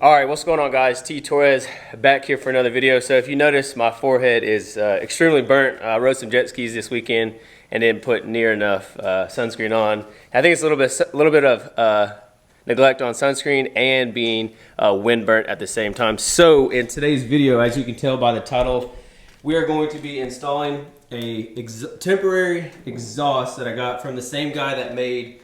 All right, what's going on, guys? T Torres back here for another video. So if you notice, my forehead is extremely burnt. I rode some jet skis this weekend and didn't put near enough sunscreen on. I think it's a little bit of neglect on sunscreen and being wind burnt at the same time. So in today's video, as you can tell by the title, we are going to be installing a temporary exhaust that I got from the same guy that made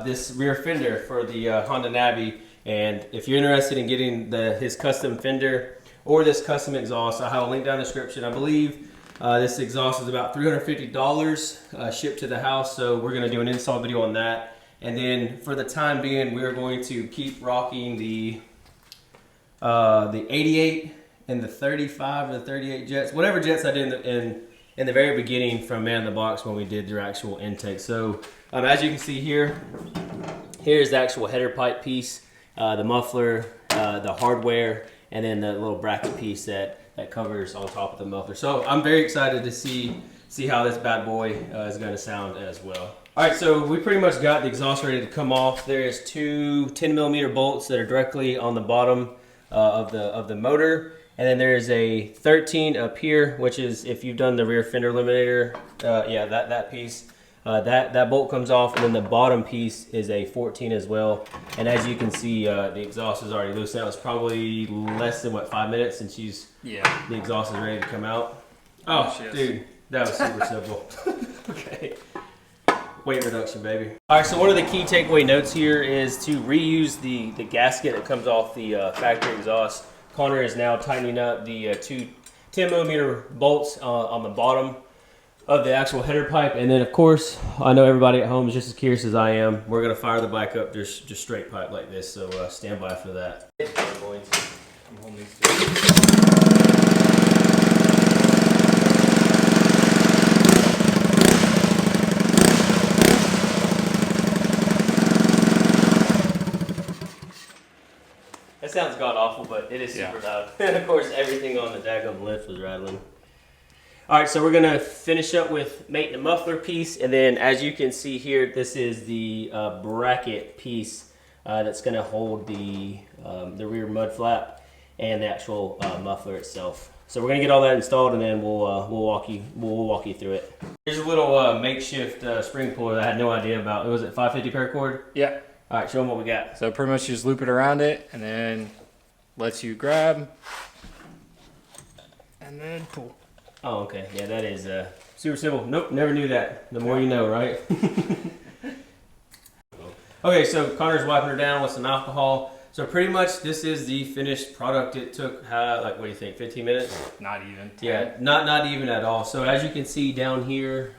this rear fender for the Honda Navi. And if you're interested in getting his custom fender or this custom exhaust, I'll have a link down in the description. I believe this exhaust is about $350 shipped to the house, so we're going to do an install video on that. And then for the time being, we're going to keep rocking the 88 and the 35 or the 38 jets, whatever jets I did in the very beginning from Man in the Box when we did their actual intake. So as you can see here, here's the actual header pipe piece. The muffler, the hardware, and then the little bracket piece that covers on top of the muffler. So I'm very excited to see how this bad boy is going to sound as well. All right, so we pretty much got the exhaust ready to come off. There is two 10mm bolts that are directly on the bottom of the motor, and then there's a 13 up here, which is, if you've done the rear fender eliminator, yeah, that piece. That bolt comes off, and then the bottom piece is a 14 as well. And as you can see, the exhaust is already loose. That was probably less than 5 minutes, and the exhaust is ready to come out. Oh, dude, that was super simple. Okay, weight reduction, baby. All right, so one of the key takeaway notes here is to reuse the gasket that comes off the factory exhaust. Connor is now tightening up the two 10mm bolts on the bottom of the actual header pipe, and then of course I know everybody at home is just as curious as I am. We're gonna fire the bike up just straight pipe like this, so stand by for that. I'm holding these two. That sounds god awful, but it is super loud. And of course everything on the daggum lift was rattling. All right, so we're gonna finish up with mating the muffler piece, and then as you can see here, this is the bracket piece that's gonna hold the rear mud flap and the actual muffler itself. So we're gonna get all that installed, and then we'll walk you through it. Here's a little makeshift spring puller that I had no idea about. It was at 550 paracord. Yeah. All right, show them what we got. So pretty much you just loop it around it, and then lets you grab, and then pull. Oh, okay. Yeah, that is super simple. Nope, never knew that. The more you know, right? Okay, so Connor's wiping her down with some alcohol. So pretty much this is the finished product. It took, like, what do you think, 15 minutes? Not even. 10. Yeah, not even at all. So as you can see down here,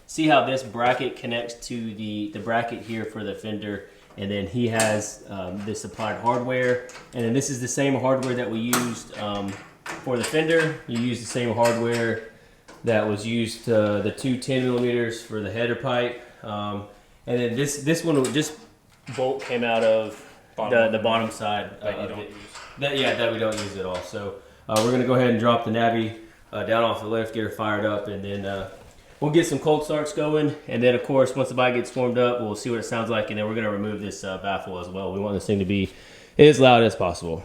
see how this bracket connects to the bracket here for the fender. And then he has this supplied hardware. And then this is the same hardware that we used for the fender. You use the same hardware that was used, the two 10mm for the header pipe, and then this bolt came out of the bottom side that we don't use at all. So we're gonna go ahead and drop the Navi down off the lift, get her fired up, and then we'll get some cold starts going. And then of course, once the bike gets warmed up, we'll see what it sounds like, and then we're gonna remove this baffle as well. We want this thing to be as loud as possible.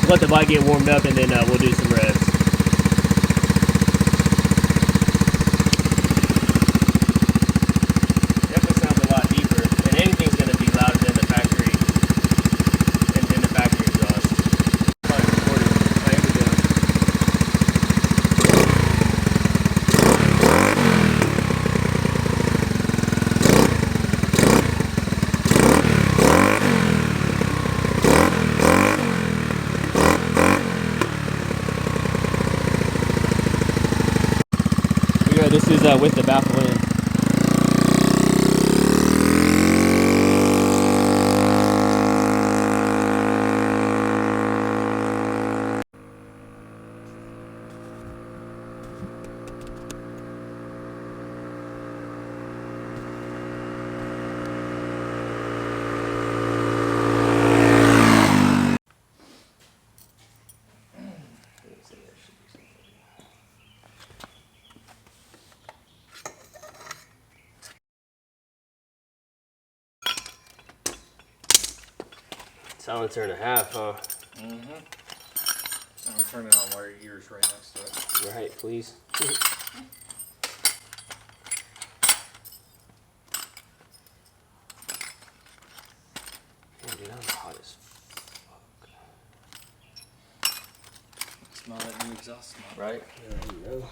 Let the bike get warmed up, and then we'll do some revs. Definitely sounds a lot deeper, and anything's going to be louder than the factory exhaust. Here we go. This is with the baffle in. Silencer and a half, huh? Mm-hmm. I'm gonna turn it on while your ear's right next to it. Right, please. Dude, I'm hot as fuck. Smell that new exhaust smoke. Right? There you go.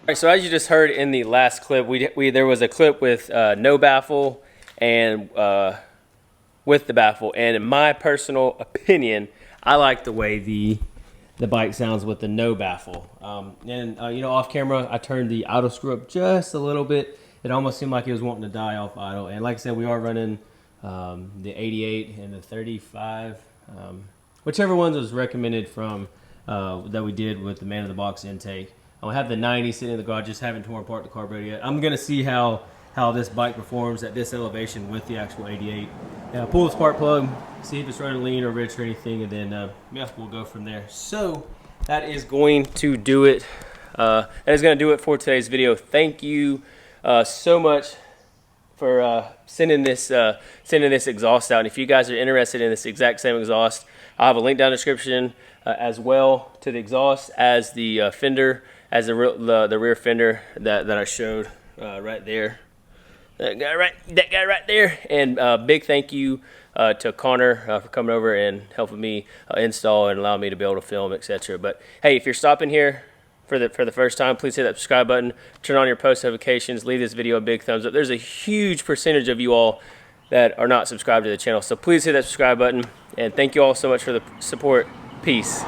All right, so as you just heard in the last clip, there was a clip with no baffle and with the baffle, and in my personal opinion, I like the way the bike sounds with the no baffle. You know, off camera, I turned the auto screw up just a little bit. It almost seemed like it was wanting to die off idle. And like I said, we are running the 88 and the 35, whichever ones was recommended from that we did with the man in the box intake. I have the 90 sitting in the garage, just haven't torn apart the carburetor yet. I'm gonna see how this bike performs at this elevation with the actual 88. Pull the spark plug, see if it's running lean or rich or anything, and then yeah, we'll go from there. So that is going to do it. That is going to do it for today's video. Thank you so much for sending this exhaust out. And if you guys are interested in this exact same exhaust, I'll have a link down in the description as well to the exhaust, as the fender, as the rear fender that I showed right there. That guy right there. And big thank you to Connor for coming over and helping me install and allow me to be able to film, etc. But hey, if you're stopping here for the first time, please hit that subscribe button, turn on your post notifications, leave this video a big thumbs up. There's a huge percentage of you all that are not subscribed to the channel, so please hit that subscribe button, and thank you all so much for the support. Peace.